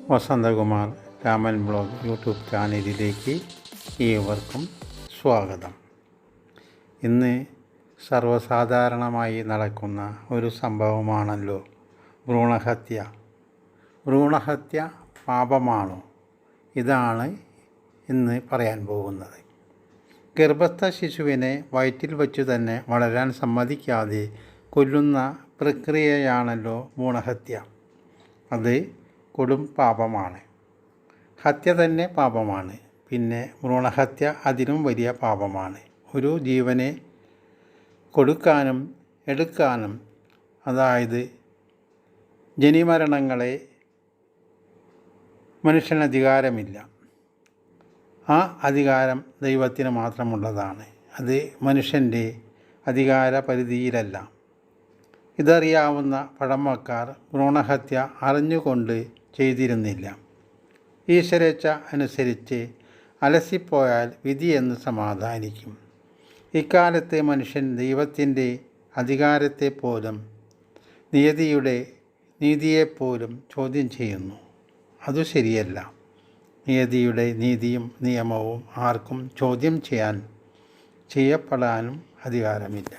Vasanthakumar Raman blog YouTube ചാനലിലേക്ക് ഏവർക്കും സ്വാഗതം. ഇന്ന് സർവ്വസാധാരണമായി നടക്കുന്ന ഒരു സംഭവമാണല്ലോ ഭ്രൂണഹത്യ. ഭ്രൂണഹത്യ പാപമാണോ? ഇതാണ് ഇന്ന് പറയാൻ പോകുന്നത്. ഗർഭസ്ഥ ശിശുവിനെ വയറ്റിൽ വച്ചു തന്നെ വളരാൻ സമ്മതിക്കാതെ കൊല്ലുന്ന പ്രക്രിയയാണല്ലോ ഭ്രൂണഹത്യ. അത് കൊടും പാപമാണ്. ഹത്യ തന്നെ പാപമാണ്. പിന്നെ ഭ്രൂണഹത്യ അതിലും വലിയ പാപമാണ്. ഒരു ജീവനെ കൊടുക്കാനും എടുക്കാനും, അതായത് ജനിമരണങ്ങളെ മനുഷ്യന് അധികാരമില്ല. ആ അധികാരം ദൈവത്തിന് മാത്രമുള്ളതാണ്. അത് മനുഷ്യൻ്റെ അധികാര പരിധിയിലല്ല. ഇതറിയാവുന്ന പഴമക്കാർ ഭ്രൂണഹത്യ അറിഞ്ഞുകൊണ്ട് ചെയ്തിരുന്നില്ല. ഈശ്വരേച്ഛ അനുസരിച്ച് അലസിപ്പോയാൽ വിധിയെന്ന് സമാധാനിക്കും. ഇക്കാലത്ത് മനുഷ്യൻ ദൈവത്തിൻ്റെ അധികാരത്തെപ്പോലും നീതിയെപ്പോലും ചോദ്യം ചെയ്യുന്നു. അതു ശരിയല്ല. നിയതിയുടെ നീതിയും നിയമവും ആർക്കും ചോദ്യം ചെയ്യപ്പെടാനും അധികാരമില്ല.